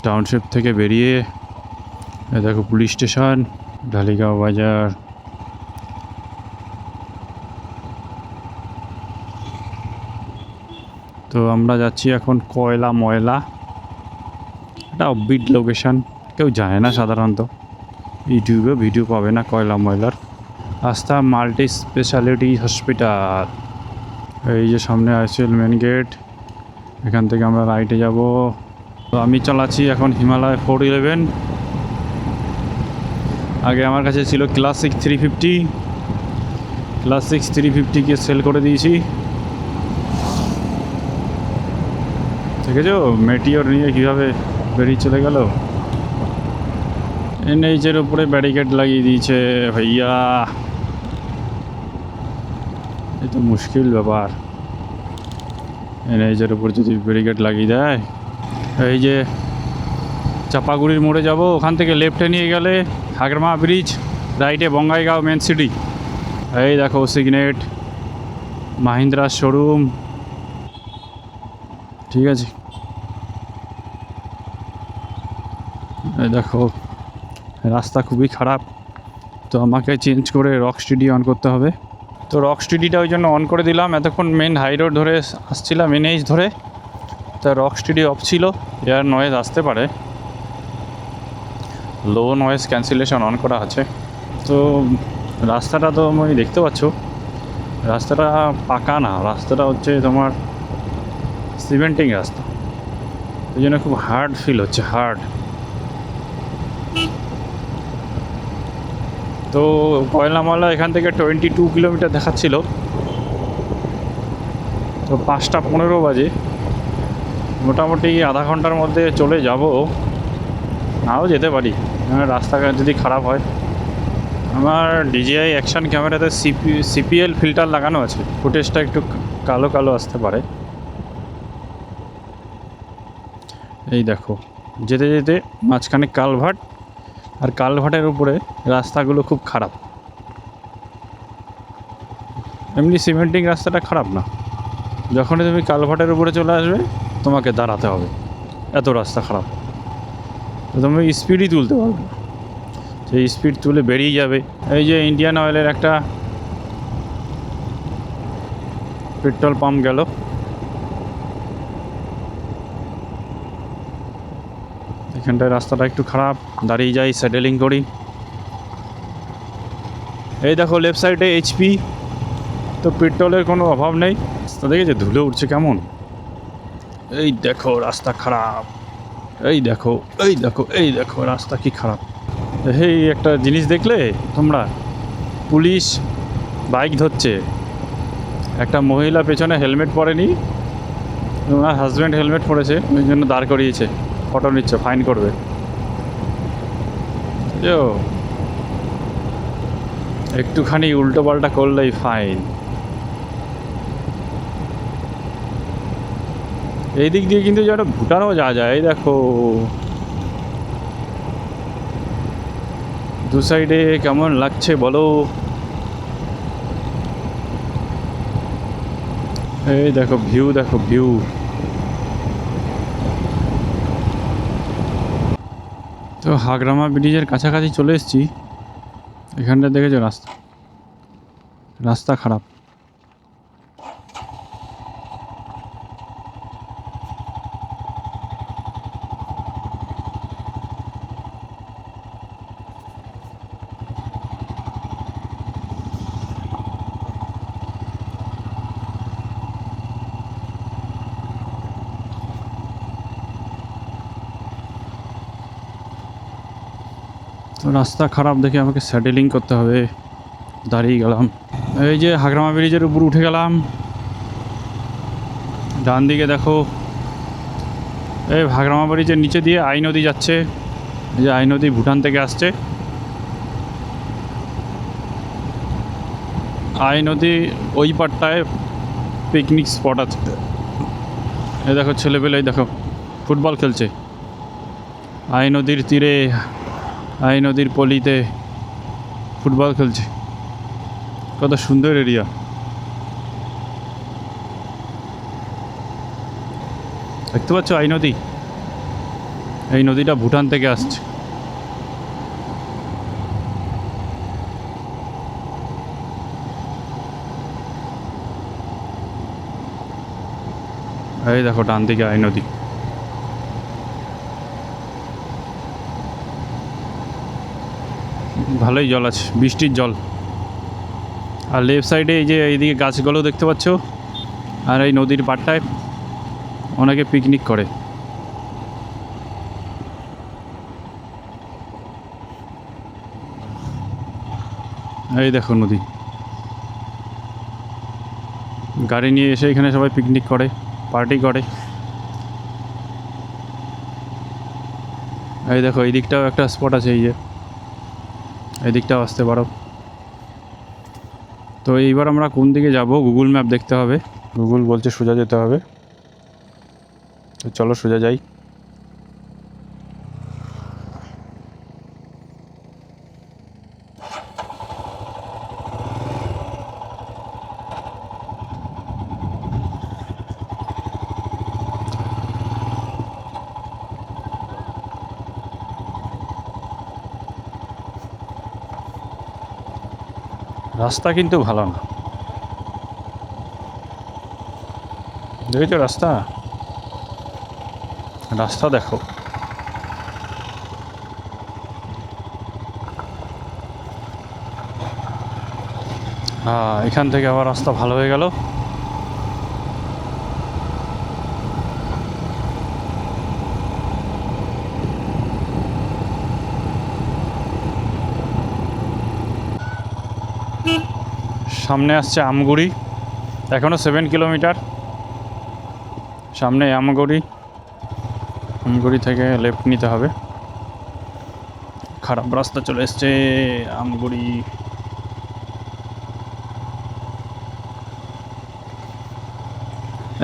Township থেকে বেরিয়ে দেখো পুলিশ স্টেশন, ঢালিগাঁও বাজার। তো আমরা যাচ্ছি এখন কয়লা ময়লা। এটা অফবিট লোকেশন, কেউ যায় না সাধারণত, ইউটিউবে ভিডিও পাবে না কয়লা ময়লার। আস্থা মাল্টি স্পেশালিটি হসপিটাল, এই যে সামনে আইসিএল মেন গেট, এখান থেকে আমরা রাইটে যাব। তো আমি চালাচ্ছি এখন হিমালয় 411। আগে আমার কাছে ছিল ক্লাসিক 350, ক্লাসিক 350কে সেল করে দিয়েছি। ঠিক আছে, মেটিওর নিয়ে কীভাবে বেরিয়ে চলে গেল। এনএইচের উপরে ব্যারিকেড লাগিয়ে দিয়েছে ভাইয়া, এই তো মুশকিল ব্যাপার। এনএইচের উপর যদি ব্যারিকেড লাগিয়ে দেয়। এই যে চাপাগুড়ির মোড়ে যাব, ওখান থেকে লেফটে নিয়ে গেলে হাগরমা ব্রিজ, রাইটে বঙ্গাইগাঁও মেন সিটি। এই দেখো সিগনেট, মাহিন্দ্রার শোরুম। ঠিক আছে, এই দেখো রাস্তা খুবই খারাপ, তো আমাকে চেঞ্জ করে রক স্টেডি অন করতে হবে। তো রক স্টেডিটা ওই জন্য অন করে দিলাম। এতক্ষণ মেন হাই রোড ধরে আসছিলাম, এনএইচ ধরে, তা রক স্টেডি অফ ছিল। এয়ার নয়েজ আসতে পারে, লো নয়েজ ক্যান্সেলেশন অন করা আছে। তো রাস্তাটা তো আমি দেখতে পাচ্ছ, রাস্তাটা পাকা না, রাস্তাটা হচ্ছে তোমার সিমেন্টিং রাস্তা, ওই জন্য খুব হার্ড ফিল হচ্ছে, হার্ড। তো কয়লামালা এখান থেকে 22 কিলোমিটার দেখাচ্ছিল। তো 5টা 15 বাজে, মোটামুটি আধা ঘন্টার মধ্যে চলে যাব, নাও যেতে পারি রাস্তাঘাট যদি খারাপ হয়। আমার ডিজিআই অ্যাকশন ক্যামেরাতে সিপিএল ফিল্টার লাগানো আছে, ফুটেজটা একটু কালো কালো আসতে পারে। এই দেখো যেতে যেতে মাঝখানে কালভার্ট, আর কালভার্টের উপরে রাস্তাগুলো খুব খারাপ। এমনি সিমেন্টিং রাস্তাটা খারাপ না, যখনই তুমি কালভার্টের উপরে চলে আসবে তোমাকে দাঁড়াতে হবে, এত রাস্তা খারাপ। তো তুমি স্পিডই তুলতে পারবে না, সেই স্পিড তুলে বেরিয়ে যাবে। এই যে ইন্ডিয়ান অয়েলের একটা পেট্রোল পাম্প গেল, এখানটায় রাস্তাটা একটু খারাপ, দাঁড়িয়ে যাই, স্যাডেলিং করি। এই দেখো লেফট সাইডে এইচপি, তো পেট্রোলের কোনো অভাব নেই। রাস্তা দেখে যে ধুলে উঠছে কেমন। এই দেখো রাস্তা খারাপ, এই দেখো এই দেখো এই দেখো রাস্তা কি খারাপ। এই একটা জিনিস দেখলে তোমরা, পুলিশ বাইক ধরছে, একটা মহিলা পেছনে হেলমেট পরেনি, ওনার হাজব্যান্ড হেলমেট পরেছে, ওই জন্য দাঁড় করিয়েছে, ফটো নিচ্ছে, ফাইন করবে। একটুখানি উল্টো পাল্টা করলেই ফাইন। এই দিক দিয়ে কিন্তু যেন ভুটানও যাওয়া যায়। এই দেখো দু সাইডে কেমন লাগছে বলো। এই দেখো ভিউ, দেখো ভিউ। তো হাগরামা ব্রিজের কাছাকাছি চলে এসেছি। এখানটা দেখেছো রাস্তা, রাস্তা খারাপ। তো রাস্তা খারাপ দেখে আমাকে স্যাডেলিং করতে হবে, দাঁড়িয়ে গেলাম। এই যে হাগরামা ব্রিজের উপর উঠে গেলাম, ডান দিকে দেখো এই হাগরামা ব্রিজের নিচে দিয়ে আই নদী যাচ্ছে। এই যে আই নদী ভুটান থেকে আসছে, আই নদী ওই পারটায় পিকনিক স্পট আছে। এই দেখো ছেলেপেলে, এই দেখো ফুটবল খেলছে আই নদীর তীরে, আই নদীর পলিতে ফুটবল খেলছে। কত সুন্দর এরিয়া। দেখতে পাচ্ছ আই নদী, এই নদীটা ভুটান থেকে আসছে। এই দেখো ডান দিকে এই নদী। ভালোই জল আছে, বৃষ্টির জল। আর লেফট সাইডে এই যে এইদিকে গাছগুলো দেখতে পাচ্ছ, আর এই নদীর পাড়টায় অনেকে পিকনিক করে। এই দেখো নদী, গাড়ি নিয়ে এসে এখানে সবাই পিকনিক করে, পার্টি করে। এই দেখো এই দিকটাও একটা স্পট আছে, এই যে এই দিকটাও আসতে পারো। তো এইবার আমরা কোন দিকে যাব গুগল ম্যাপ দেখতে হবে। গুগল বলছে সোজা যেতে হবে, তো চলো সোজা যাই। রাস্তা কিন্তু ভালো না, দেখেছো রাস্তা, রাস্তা দেখো। হ্যাঁ, এখান থেকে আবার রাস্তা ভালো হয়ে গেল। সামনে আসছে আমগুড়ি, এখনও 7 কিলোমিটার। সামনে আমগুড়ি, আমগুড়ি থেকে লেফট নিতে হবে। খারাপ রাস্তা চলে এসছে আমগুড়ি।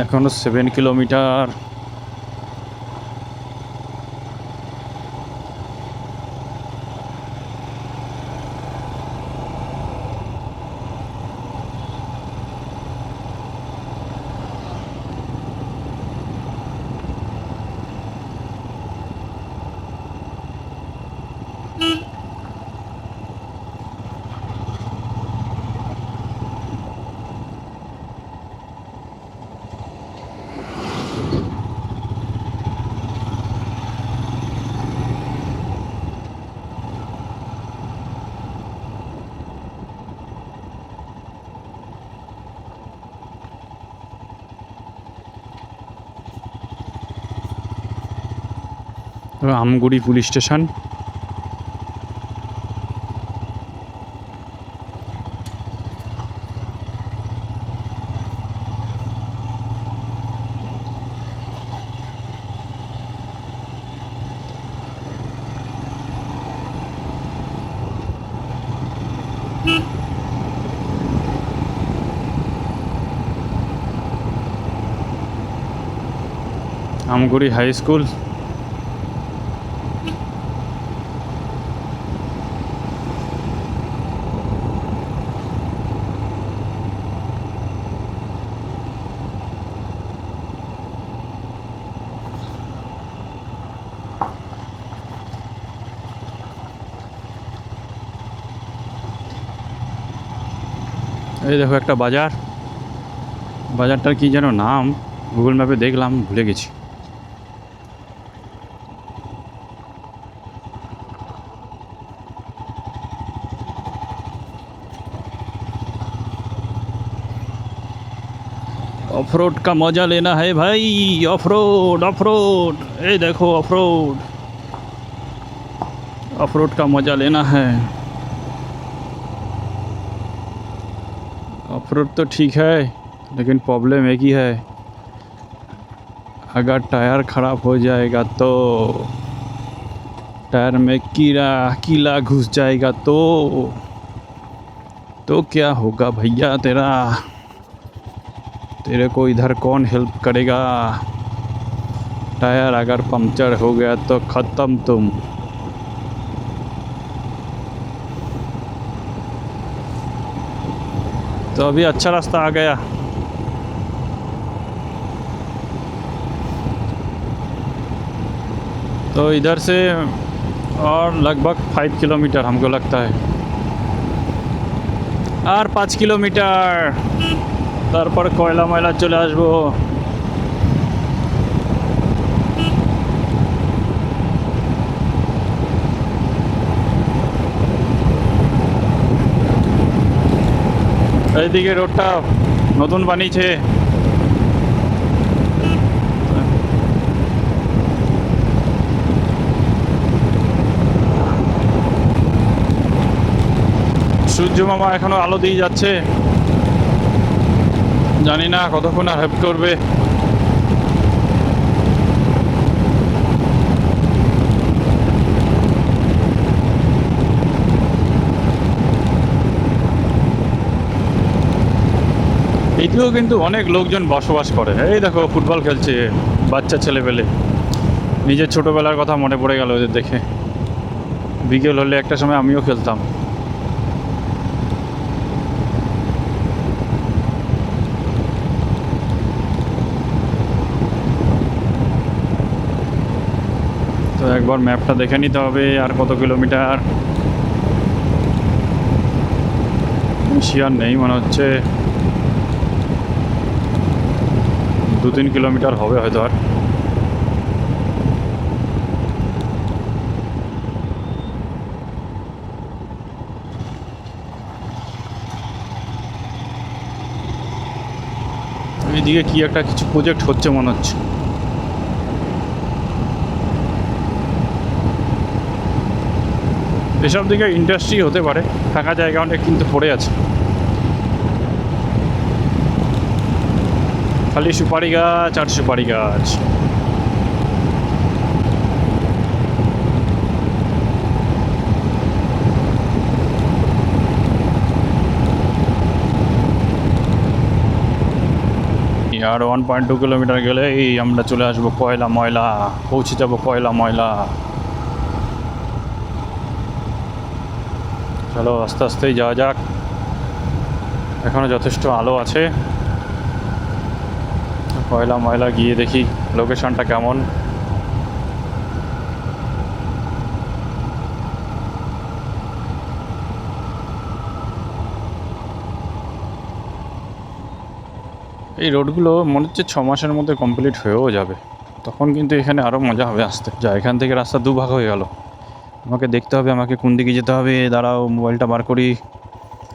এখনও 7 kilometer. Amguri police station. Amguri high school. এই দেখো একটা বাজার, বাজারটার কি যেন নাম, গুগল ম্যাপে দেখলাম ভুলে গেছি। ऑफ रोड का मज़ा लेना है भाई, ऑफ रोड ऑफ रोड। ये देखो ऑफ रोड, ऑफ रोड का मज़ा लेना है। ऑफ रोड तो ठीक है, लेकिन प्रॉब्लम एक ही है, अगर टायर ख़राब हो जाएगा तो, टायर में कीड़ा कीला घुस जाएगा तो क्या होगा भैया तेरा, तेरे को इधर कौन हेल्प करेगा। टायर अगर पंक्चर हो गया तो ख़त्म तुम। तो अभी अच्छा रास्ता आ गया। तो तो इधर से और लगभग 5 किलोमीटर हमको लगता है, और 5 किलोमीटर तारपर कोयला मयला चले आसबो। এইদিকে রোডটা নতুন বানিয়েছে। সূর্য মামা এখনো আলো দিয়ে যাচ্ছে, জানি না কতক্ষণ আর হেল্প করবে। এইদিকেও কিন্তু অনেক লোকজন বসবাস করে। এই দেখো ফুটবল খেলছে বাচ্চা ছেলেপেলে। নিজের ছোটোবেলার কথা মনে পড়ে গেল ওদের দেখে। বিকেল হলে একটা সময় আমিও খেলতাম। তো একবার ম্যাপটা দেখে নিতে হবে আর কত কিলোমিটার। বেশি আর নেই মনে হচ্ছে, 2-3 কিলোমিটার হবে হয়তো। আর এইদিকে কি একটা কিছু প্রজেক্ট হচ্ছে মনে হচ্ছে। এসব দিকে ইন্ডাস্ট্রি হতে পারে, ফাঁকা জায়গা অনেক কিন্তু পড়ে আছে। খালি সুপারি গাছ আর সুপারি গাছ। আর 1.2 কিলোমিটার গেলে এই আমরা চলে আসবো কয়লা ময়লা, পৌঁছে যাবো কয়লা ময়লা। চলো আস্তে আস্তেই যাওয়া যাক, এখনো যথেষ্ট আলো আছে। কয়লা ময়লা গিয়ে দেখি লোকেশনটা কেমন। এই রোডগুলো মনে হচ্ছে 6 মাসের মধ্যে কমপ্লিট হয়েও যাবে, তখন কিন্তু এখানে আরও মজা হবে আসতে। যা এখান থেকে রাস্তা দুভাগ হয়ে গেল, আমাকে দেখতে হবে আমাকে কোন দিকে যেতে হবে। দাঁড়াও মোবাইলটা বার করি।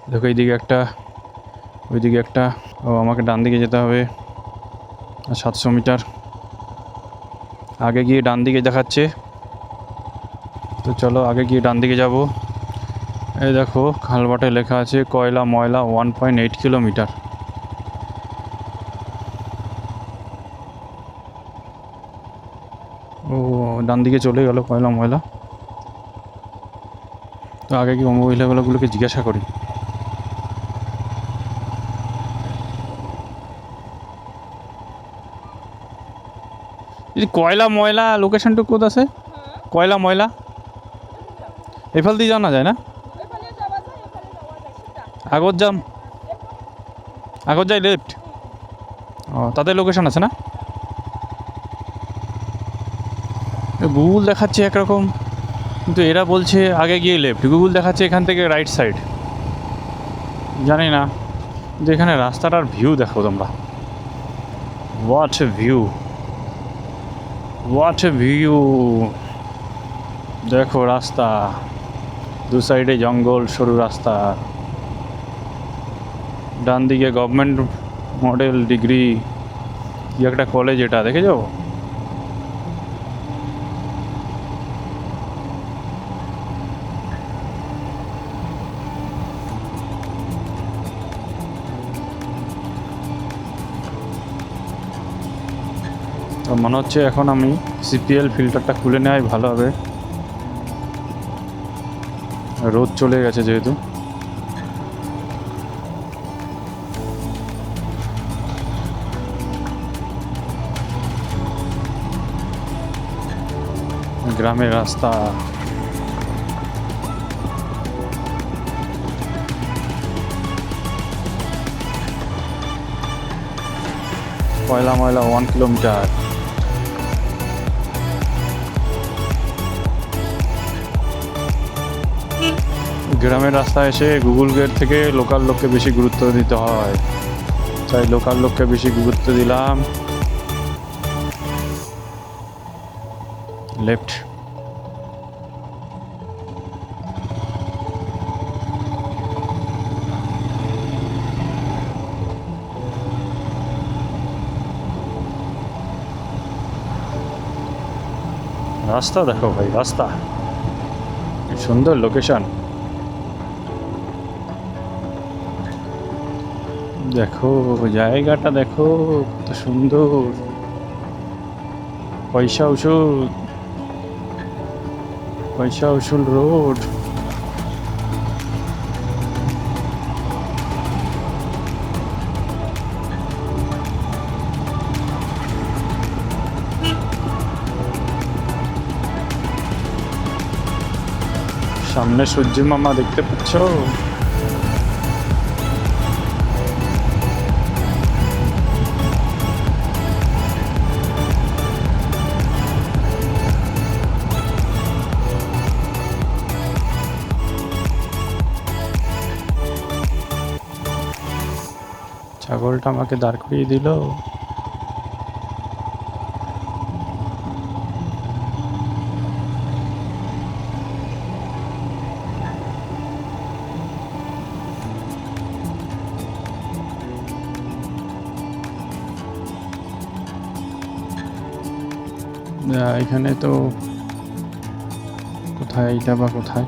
দেখো এইদিকে একটা, ওইদিকে একটা। ও আমাকে ডান দিকে যেতে হবে 700 মিটার আগে গিয়ে ডান দিকে দেখাচ্ছে। তো চলো আগে গিয়ে ডান দিকে যাব। এই দেখো খালবাটে লেখা আছে কয়লা ময়লা 1.8 কিলোমিটার। ও ডান দিকে চলে গেল কয়লা ময়লা। তো আগে কি মহিলাগুলোকে জিজ্ঞাসা করি। কয়লা ময়লা লোকেশনটা কোথায় আছে? কয়লা ময়লা এফাল দিয়ে জানা যায় না? আগত যাম, আগত যাই লেফট। ও তাদের লোকেশন আছে না? গুগল দেখাচ্ছে একরকম, কিন্তু এরা বলছে আগে গিয়ে লেফট। গুগল দেখাচ্ছে এখান থেকে রাইট সাইড, জানি না। কিন্তু এখানে রাস্তাটার ভিউ দেখো তোমরা, what a view, what a view. দেখো রাস্তা, দু সাইডে জঙ্গল, সরু রাস্তা। ডান দিকে গভর্নমেন্ট মডেল ডিগ্রি কি একটা কলেজ, এটা দেখে যাও। তো মনে হচ্ছে এখন আমি সিপিএল ফিল্টারটা খুলে নেওয়াই ভালো হবে, রোদ চলে গেছে যেহেতু। গ্রামের রাস্তা, কয়লা ময়লা 1 কিলোমিটার। গ্রামের রাস্তায় এসে গুগল গেট থেকে লোকাল লোককে বেশি গুরুত্ব দিতে হয়, তাই লোকাল লোককে বেশি গুরুত্ব দিলাম। লেফট। রাস্তা দেখো ভাই, রাস্তা কি সুন্দর লোকেশন। দেখো জায়গাটা, দেখো কত সুন্দর। পয়সা উসুল, পয়সা উসুল রোড। সামনে সূর্য মামা দেখতে পাচ্ছ? ছাগলটা আমাকে দাঁড় করিয়ে দিল। এখানে তো কোথায়, এইটা বা কোথায়?